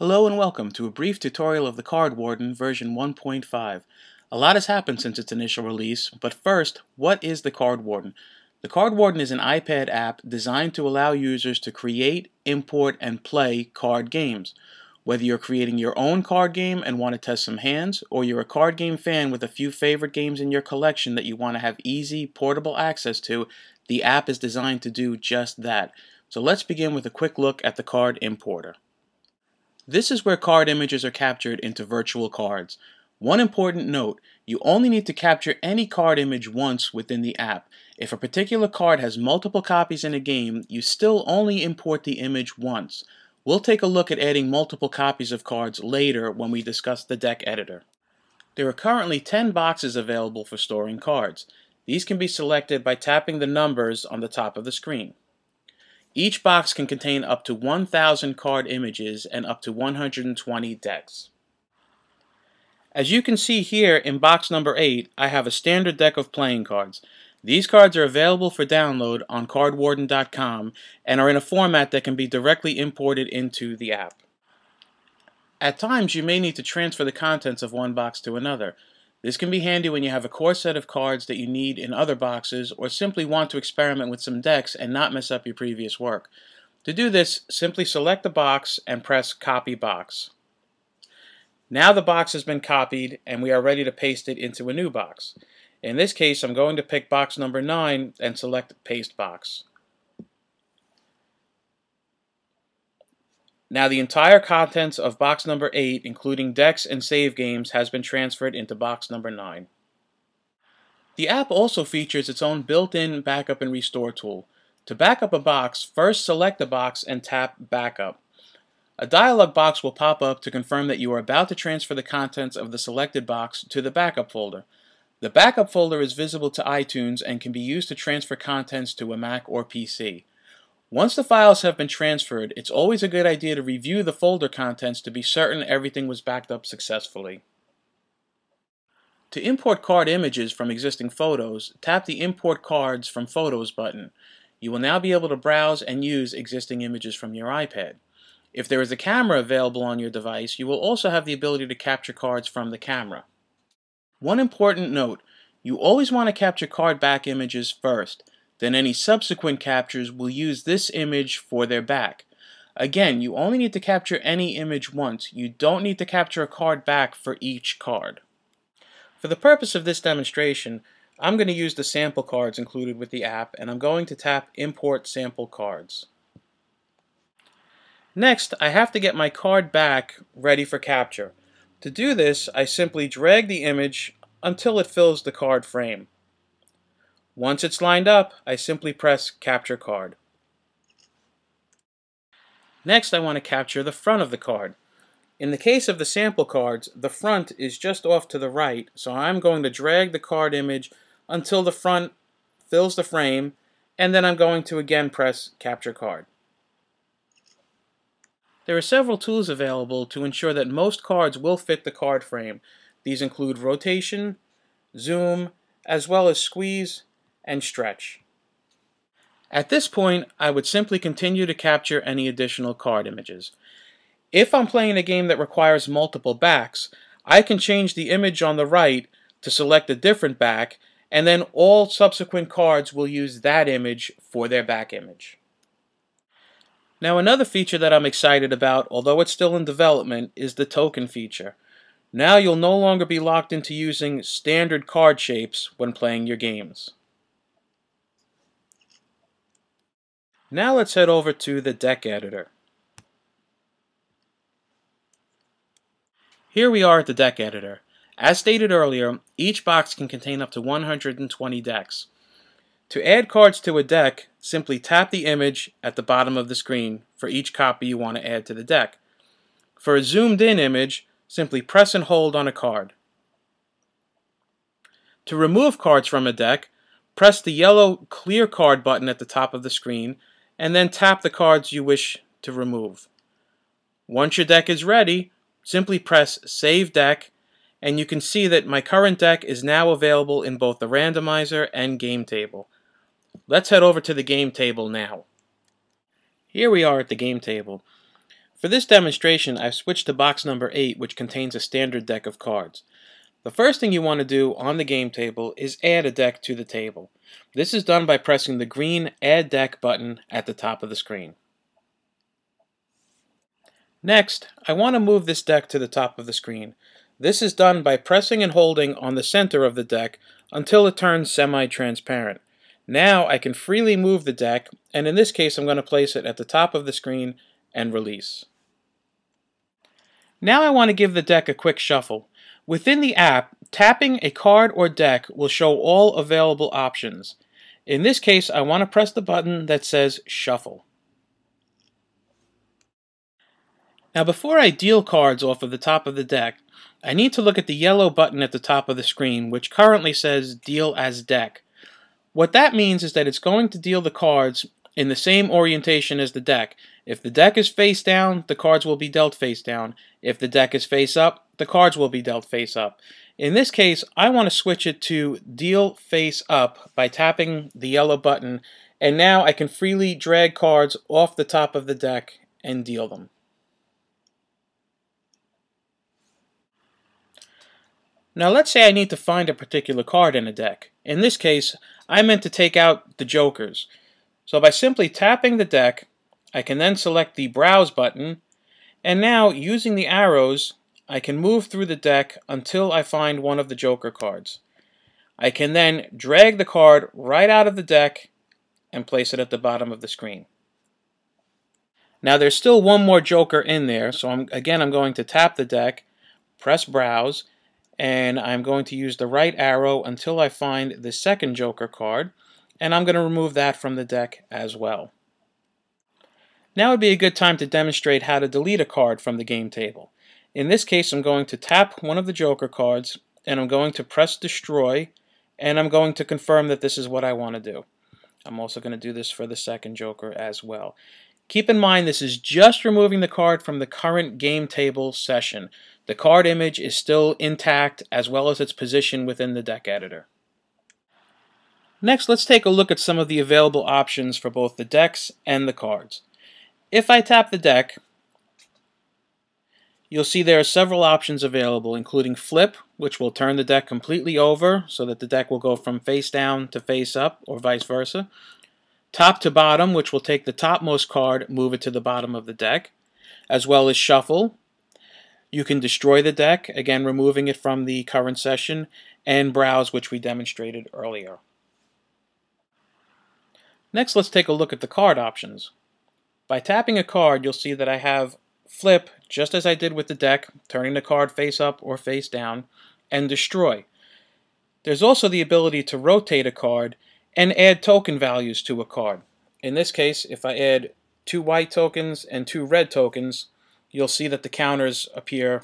Hello and welcome to a brief tutorial of the CardWarden version 1.5. A lot has happened since its initial release, but first, what is the CardWarden? The CardWarden is an iPad app designed to allow users to create, import, and play card games. Whether you're creating your own card game and want to test some hands, or you're a card game fan with a few favorite games in your collection that you want to have easy, portable access to, the app is designed to do just that. So let's begin with a quick look at the card importer. This is where card images are captured into virtual cards. One important note, you only need to capture any card image once within the app. If a particular card has multiple copies in a game, you still only import the image once. We'll take a look at adding multiple copies of cards later when we discuss the deck editor. There are currently 10 boxes available for storing cards. These can be selected by tapping the numbers on the top of the screen. Each box can contain up to 1,000 card images and up to 120 decks. As you can see here in box number 8, I have a standard deck of playing cards. These cards are available for download on CardWarden.com and are in a format that can be directly imported into the app. At times you may need to transfer the contents of one box to another. This can be handy when you have a core set of cards that you need in other boxes or simply want to experiment with some decks and not mess up your previous work. To do this, simply select the box and press Copy Box. Now the box has been copied and we are ready to paste it into a new box. In this case, I'm going to pick box number 9 and select Paste Box. Now the entire contents of box number 8, including decks and save games, has been transferred into box number 9. The app also features its own built-in backup and restore tool. To back up a box, first select the box and tap Backup. A dialog box will pop up to confirm that you are about to transfer the contents of the selected box to the backup folder. The backup folder is visible to iTunes and can be used to transfer contents to a Mac or PC. Once the files have been transferred, it's always a good idea to review the folder contents to be certain everything was backed up successfully. To import card images from existing photos, tap the Import Cards from Photos button. You will now be able to browse and use existing images from your iPad. If there is a camera available on your device, you will also have the ability to capture cards from the camera. One important note, you always want to capture card back images first. Then any subsequent captures will use this image for their back. Again, you only need to capture any image once. You don't need to capture a card back for each card. For the purpose of this demonstration, I'm going to use the sample cards included with the app, and I'm going to tap Import Sample Cards. Next, I have to get my card back ready for capture. To do this, I simply drag the image until it fills the card frame. Once it's lined up, I simply press Capture Card. Next, I want to capture the front of the card. In the case of the sample cards, the front is just off to the right, so I'm going to drag the card image until the front fills the frame, and then I'm going to again press Capture Card. There are several tools available to ensure that most cards will fit the card frame. These include rotation, zoom, as well as squeeze and stretch. At this point, I would simply continue to capture any additional card images. If I'm playing a game that requires multiple backs, I can change the image on the right to select a different back, and then all subsequent cards will use that image for their back image. Now another feature that I'm excited about, although it's still in development, is the token feature. Now you'll no longer be locked into using standard card shapes when playing your games. Now let's head over to the deck editor. Here we are at the deck editor. As stated earlier, each box can contain up to 120 decks. To add cards to a deck, simply tap the image at the bottom of the screen for each copy you want to add to the deck. For a zoomed in image, simply press and hold on a card. To remove cards from a deck, press the yellow Clear Card button at the top of the screen and then tap the cards you wish to remove. Once your deck is ready, simply press Save Deck, and you can see that my current deck is now available in both the randomizer and game table. Let's head over to the game table now. Here we are at the game table. For this demonstration, I've switched to box number 8, which contains a standard deck of cards. The first thing you want to do on the game table is add a deck to the table. This is done by pressing the green Add Deck button at the top of the screen. Next, I want to move this deck to the top of the screen. This is done by pressing and holding on the center of the deck until it turns semi-transparent. Now I can freely move the deck, and in this case I'm going to place it at the top of the screen and release. Now I want to give the deck a quick shuffle. Within the app, tapping a card or deck will show all available options. In this case, I want to press the button that says Shuffle. Now before I deal cards off of the top of the deck, I need to look at the yellow button at the top of the screen, which currently says Deal as Deck. What that means is that it's going to deal the cards in the same orientation as the deck. If the deck is face down, the cards will be dealt face down. If the deck is face up, the cards will be dealt face up. In this case, I want to switch it to Deal Face Up by tapping the yellow button, and now I can freely drag cards off the top of the deck and deal them. Now let's say I need to find a particular card in a deck. In this case, I meant to take out the jokers. So by simply tapping the deck, I can then select the Browse button, and now using the arrows, I can move through the deck until I find one of the joker cards. I can then drag the card right out of the deck and place it at the bottom of the screen. Now there's still one more joker in there, so I'm going to tap the deck, press Browse, and I'm going to use the right arrow until I find the second joker card, and I'm going to remove that from the deck as well. Now would be a good time to demonstrate how to delete a card from the game table. In this case, I'm going to tap one of the joker cards, and I'm going to press Destroy, and I'm going to confirm that this is what I want to do. I'm also going to do this for the second joker as well. Keep in mind this is just removing the card from the current game table session. The card image is still intact as well as its position within the deck editor. Next, let's take a look at some of the available options for both the decks and the cards. If I tap the deck, you'll see there are several options available, including Flip, which will turn the deck completely over so that the deck will go from face down to face up or vice versa. Top to bottom, which will take the topmost card, move it to the bottom of the deck, as well as Shuffle. You can destroy the deck, again removing it from the current session, and Browse, which we demonstrated earlier. Next, let's take a look at the card options. By tapping a card, you'll see that I have Flip, just as I did with the deck, turning the card face up or face down, and Destroy. There's also the ability to rotate a card and add token values to a card. In this case, if I add 2 white tokens and 2 red tokens, you'll see that the counters appear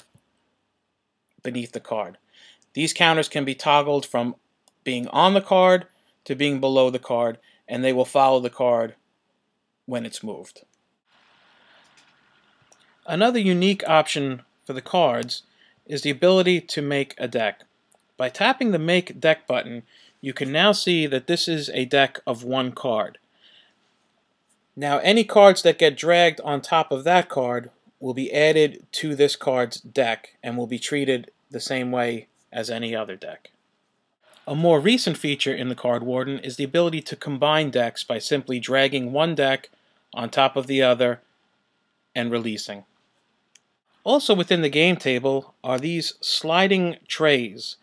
beneath the card. These counters can be toggled from being on the card to being below the card, and they will follow the card when it's moved. Another unique option for the cards is the ability to make a deck. By tapping the Make Deck button, you can now see that this is a deck of 1 card. Now any cards that get dragged on top of that card will be added to this card's deck and will be treated the same way as any other deck. A more recent feature in the CardWarden is the ability to combine decks by simply dragging one deck on top of the other and releasing. Also within the game table are these sliding trays.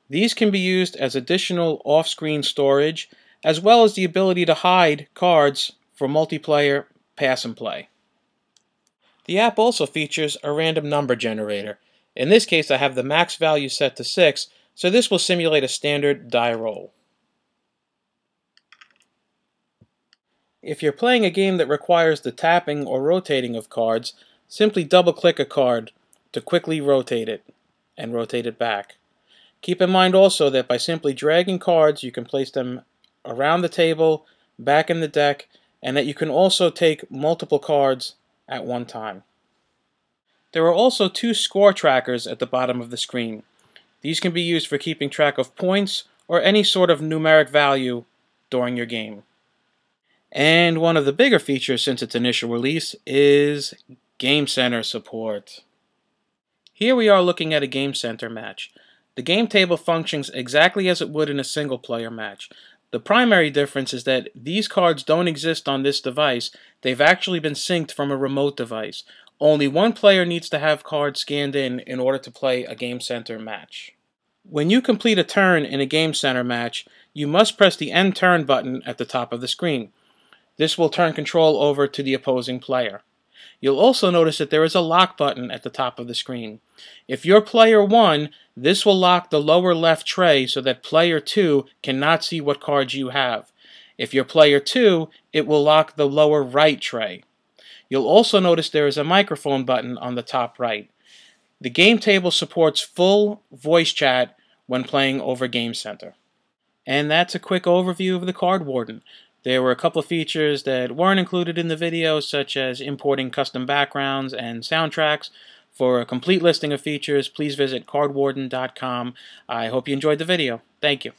These can be used as additional off-screen storage, as well as the ability to hide cards for multiplayer pass and play. The app also features a random number generator. In this case, I have the max value set to 6, so this will simulate a standard die roll. If you're playing a game that requires the tapping or rotating of cards, simply double-click a card to quickly rotate it and rotate it back. Keep in mind also that by simply dragging cards, you can place them around the table, back in the deck, and that you can also take multiple cards at one time. There are also 2 score trackers at the bottom of the screen. These can be used for keeping track of points or any sort of numeric value during your game. And one of the bigger features since its initial release is Game Center support. Here we are looking at a Game Center match. The game table functions exactly as it would in a single player match. The primary difference is that these cards don't exist on this device. They've actually been synced from a remote device. Only one player needs to have cards scanned in order to play a Game Center match. When you complete a turn in a Game Center match, you must press the End Turn button at the top of the screen. This will turn control over to the opposing player. You'll also notice that there is a lock button at the top of the screen. If you're player 1, this will lock the lower left tray so that player 2 cannot see what cards you have. If you're player 2, it will lock the lower right tray. You'll also notice there is a microphone button on the top right. The game table supports full voice chat when playing over Game Center. And that's a quick overview of the CardWarden. There were a couple of features that weren't included in the video, such as importing custom backgrounds and soundtracks. For a complete listing of features, please visit cardwarden.com. I hope you enjoyed the video. Thank you.